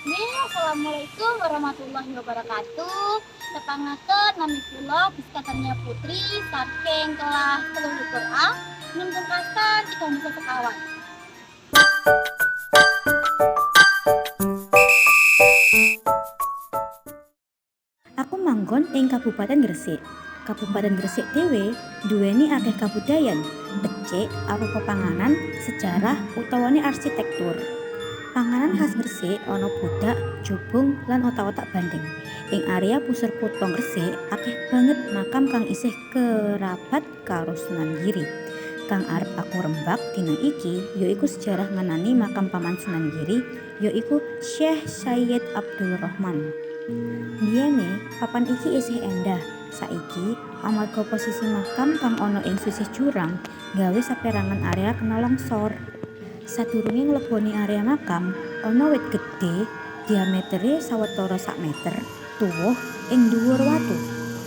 Assalamualaikum warahmatullahi wabarakatuh. Tepangaken nami kula Biskatania Putri saking kelas 3 A nungtungkasan ikon bisa sekawan. Aku manggon ing Kabupaten Gresik. Kabupaten Gresik dhewe duweni akeh kabudayan, becik arupa pepanganan, sejarah utawane arsitektur. Panganan khas Gresik ana budak, jubung lan otak-otak bandeng. Ing area Pusir Kutha Gresik akeh banget makam kang isih kerabat karo Sunan Giri. Kang arep aku rembak dina iki yaiku sejarah ngenani makam Paman Sunan Giri yaiku Syekh Sayyid Abdul Rahman. Biyene papan iki isih endah. Saiki amarga posisi makam kang ana ing sisih jurang gawe saperangan area kena longsor. Sadurunge ngleboni area makam, ana wit gedhe diametere sawetara sak meter, tuwuh ing dhuwur watu.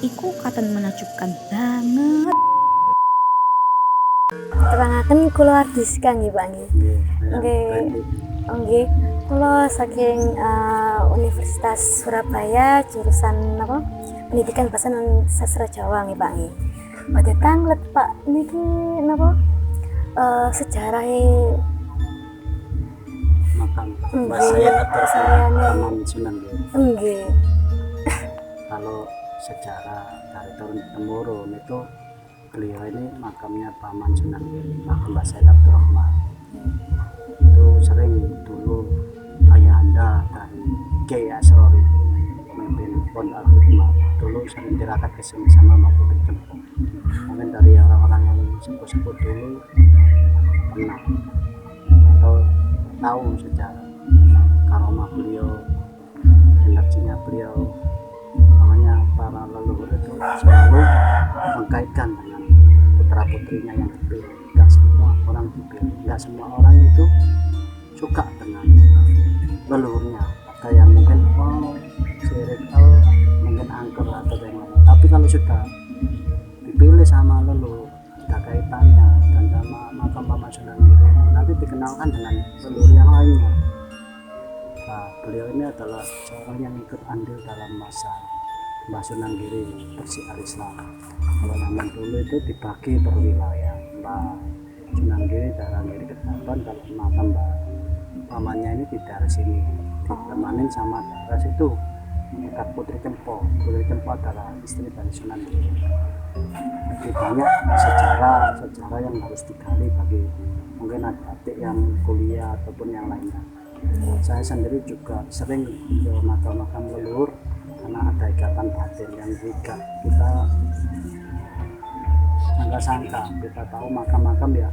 Iku katon menakjubkan banget. Terangaken kula Ardiska nggih Pak nggih. Nggih. Kula saking Universitas Surabaya jurusan Pendidikan Bahasa dan Sastra Jawa nggih Pak nggih. Badhe tanglet Pak niki sejarahe makam Mbah Sayyid Abdul Rahman Sunan Giri. Nggih. Kalau sejarah dari turun temurun itu beliau ini makamnya Paman Sunan Giri, makam Mbah Sayyid Abdul Rahman. Itu sering dulu ayahanda dari Kiai Asrori memimpin Pondok Al-Hikmah dulu sering tirakat ke sini sama Putri Cempo. Mungkin dari orang-orang yang sepuh-sepuh dulu pernah atau tahu sejarah karomah beliau, energinya beliau. Makanya para leluhur itu selalu mengkaitkan dengan putra putrinya yang dipilih. Tidak semua orang dipilih, tidak semua orang itu suka dengan leluhurnya. Ada yang mungkin sirik mungkin angker atau yang lain. Tapi kalau sudah dipilih sama leluhur, ada kaitannya dan sama makam Paman Sunan Giri nanti dikenalkan dengan leluhur yang lainnya. Nah, beliau ini adalah seorang yang ikut andil dalam masa Mbah Sunan Giri bersiar Islam. Kalau zaman dulu itu dibagi per wilayah. Mbah Sunan Giri daerah Giri Ketapang, kalau makam Mbah pamannya ini di daerah sini ditemanin sama daerah situ dekat Putri Cempo. Putri Cempo adalah istri dari Sunan Giri. Jadi banyak sejarah yang harus digali bagi mungkin adik-adik yang kuliah ataupun yang lainnya. Saya sendiri juga sering ke makam-makam leluhur karena ada ikatan batin yang juga kita sangka-sangka. Kita tahu makam-makam ya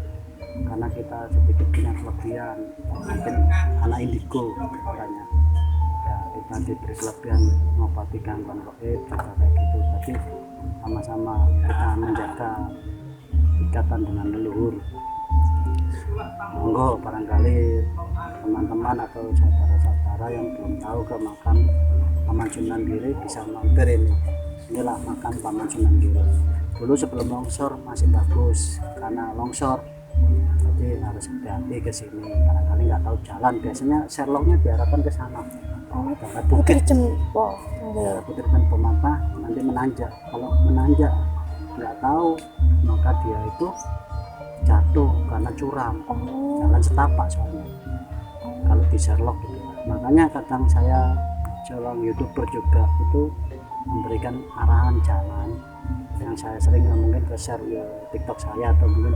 karena kita sedikit punya kelebihan, mungkin anak indigo katanya ya, kita diberi kelebihan mengobati gangguan gaib juga kayak gitu. Jadi sama-sama kita menjaga ikatan dengan leluhur. Monggo barangkali teman-teman atau saudara-saudara yang belum tahu ke makam Paman Sunan Giri bisa mampir ini. Inilah makam Paman Sunan Giri. Dulu sebelum longsor masih bagus, karena longsor jadi harus hati-hati ke sini. Barangkali nggak tahu jalan, biasanya Sherlocknya diarahkan ke sana. Daerah Putri bukit, Cempo. daerah Putri Cempo, maka nanti menanjak. Kalau menanjak nggak tahu, maka dia itu jatuh karena curam. Jalan setapak soalnya. Kalau di Sherlock gitu. Makanya kadang saya seorang YouTuber juga itu memberikan arahan jalan yang saya sering mungkin ke share di TikTok saya atau mungkin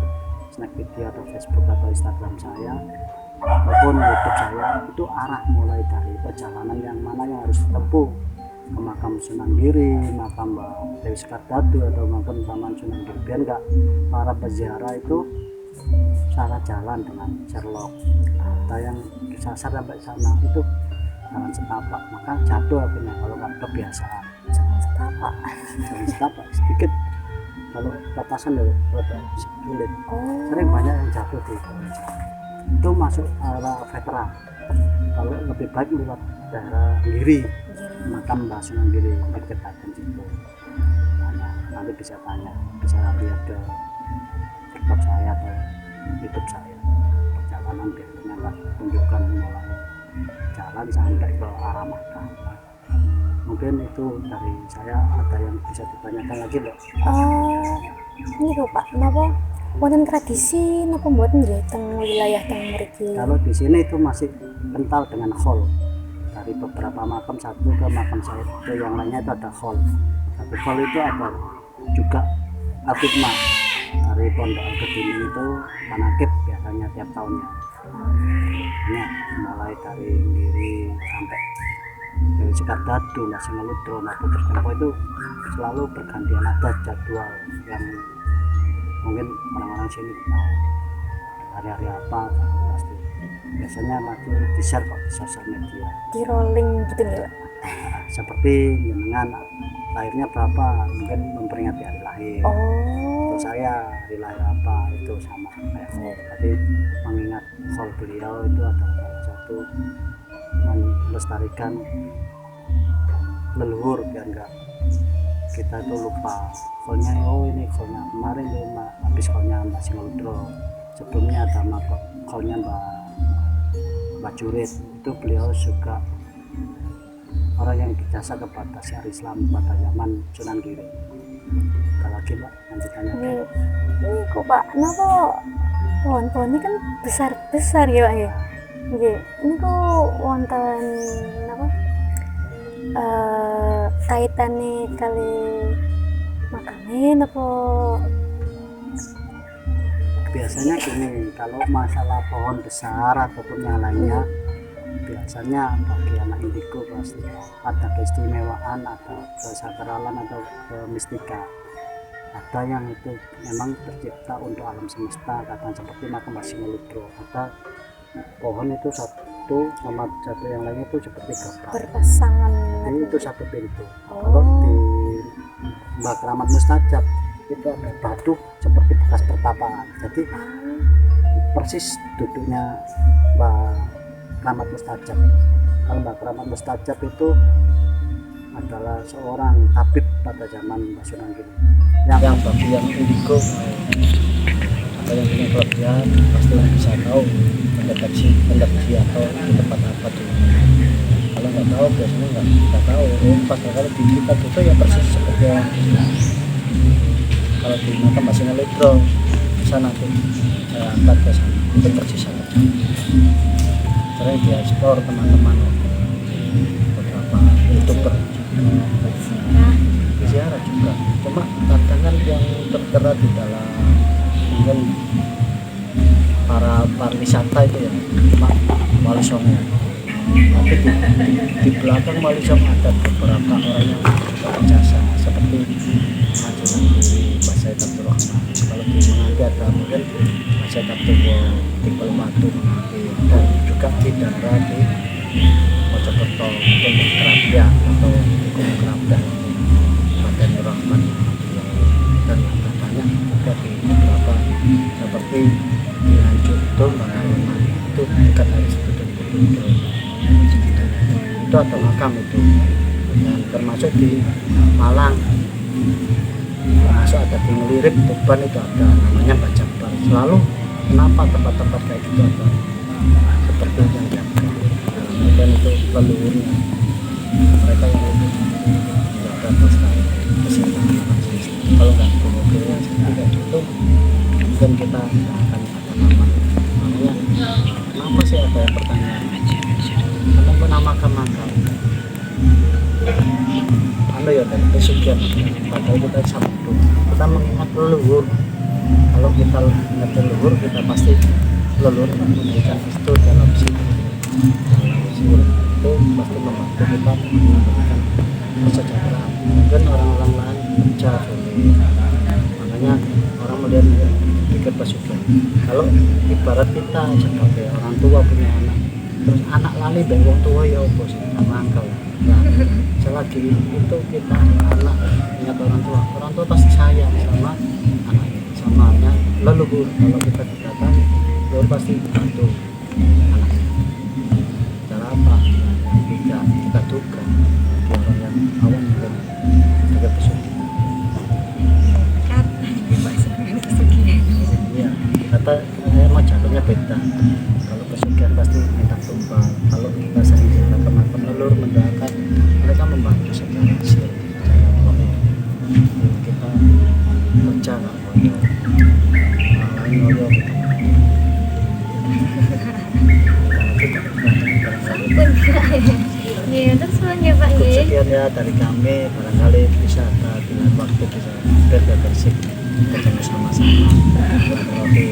snack video atau Facebook atau Instagram saya ataupun YouTube saya, itu arah mulai dari perjalanan yang mana yang harus ditempuh ke makam Sunan Giri, makam Mbak Dewi Sekardadu atau makam Paman Sunan Giri, biar enggak para peziarah itu salah jalan dengan Sherlock. Ada yang disasar sampai sana itu jalan setapak, maka jatuh akhirnya kalau nggak kebiasaan. Jalan setapak sedikit, kalau papasan ya sulit. Sering banyak yang jatuh di itu masuk arah veteran. Kalau lebih baik lewat daerah Giri, makam Mbah Sunan Giri Ketapang situ. Nanti bisa tanya, bisa lihat ke TikTok saya atau YouTube saya. Perjalanan biasanya tak tunjukkan mulai jalan jalan sampai ke arah Makkah. Mungkin itu dari saya. Ada yang bisa ditanyakan lagi, Mbak? Ini kok Pak, napa wonten tradisi napa mboten nggih teng wilayah teng mriki? Kalau di sini itu masih kental dengan khol. Dari beberapa makam satu ke makam saya ke yang lainnya itu ada khol. Tapi khol itu ada juga al-khidmah. Dari Pondok Al-Kedini itu manakib biasanya tiap tahunnya. Hanya mulai dari Giri sampai dari Sekardadu, Mbah Singaludro, maupun Tertempo itu selalu bergantian, ada jadwal yang mungkin orang-orang sini tahu hari-hari apa pasti. Biasanya masih di-share kok di sosial media. Di rolling gitu nggih Pak? Seperti jenengan lahirnya berapa, mungkin memperingati hari lahir. Terus saya hari lahir apa itu sama kayak tadi, mengingat khol beliau itu adalah salah satu melestarikan leluhur biar enggak kita itu lupa kholnya. Ini kholnya kemarin tuh habis kholnya Mbah Singaludro, sebelumnya ada kholnya Mbak Jurid. Itu beliau juga orang yang berjasa kepada syiar Islam pada zaman Sunan Giri. Kalau lagi Mbak nanti tanya. Ini kok Pak, napa pohon-pohon ini kan besar-besar ya Pak ya? Nggih, ini kok wonten apa? Kaitannya kali makamnya napa? Biasanya gini, kalau masalah pohon besar ataupun yang lainnya, biasanya bagi anak indigo pasti ada keistimewaan atau kesakralan atau kemistika. Ada yang itu memang tercipta untuk alam semesta, katakan seperti makam Mbah Singaludro. Ada pohon itu satu sama satu yang lainnya itu seperti gabah Berpasangan. ini itu satu pintu. Kalau di Mbah Keramat Mustajab itu ada batu seperti bekas pertapaan, jadi persis duduknya Mbah Keramat Mustajab. Kalau Mbah Keramat Mustajab itu adalah seorang tabib pada zaman Mbah Sunan Giri. Yang bagi yang indigo atau yang punya kelebihan pasti bisa tahu mendeteksi atau di tempat apa dulu. Kalau nggak tahu biasanya nggak tahu. Pas kalau di kita itu ya persis seperti yang kalau di makam Mbah Singaludro bisa nanti saya angkat ke sana itu persis sama. Sering dieksplor teman-teman beberapa youtuber ziarah juga. Cuma tantangan yang tertera di dalam mungkin para pariwisata itu ya cuma Wali Songo. Tapi di belakang Wali Songo ada beberapa orang yang berjasa seperti Majunan Giri, Mbah Said Abdul Rahman. Kalau di Menganti ada mungkin Mbah Said Abdul di Pelumatu Menganti, dan juga di daerah di Mojokerto mungkin di Kerapia atau di Gunung Kerapia Raden Rahman, dan ada banyak juga di beberapa seperti di Nganjuk itu Mbah Rahman itu dekat dari situ dan itu ada makam itu. Dan termasuk di Malang, termasuk ada di Ngelirip Tuban itu ada namanya Mbah Jabar. Selalu kenapa tempat-tempat kayak gitu ada seperti yang jaga, dan itu leluhurnya mereka yang tidak ada pelestari kesehatan. Kalau nggak punya seperti kayak gitu mungkin kita nggak akan ada nama. Makanya kenapa sih ada yang pertanyaan kenapa namakan makam ya dari pesugihan, padahal kita sabtu kita mengingat leluhur. Kalau kita ingat leluhur kita pasti leluhur memberikan itu dalam situ itu pasti membantu kita memberikan kesejahteraan. Mungkin orang-orang lain kerja makanya orang melihat pikir pesugihan. Kalau ibarat kita sebagai orang tua punya anak, terus anak lali dari orang tua ya apa sih sama angkel. Nah, selagi itu kita anak ingat orang tua pasti sayang sama anaknya, sama leluhur. Kalau kita datang leluhur pasti bantu anaknya. Cara apa? Tidak kita duga di orang yang awam dan juga pesugihan. Iya, kata emang jalurnya beda. Kalau pesugihan pasti minta tumpang. Kalau kita sering Karena kita barangkali Nggih, untuk suwun ya Pak cukup nggih. sekian ya dari kami, barangkali bisa dengan waktu bisa bersih ketemu sama-sama. Silaturahmi.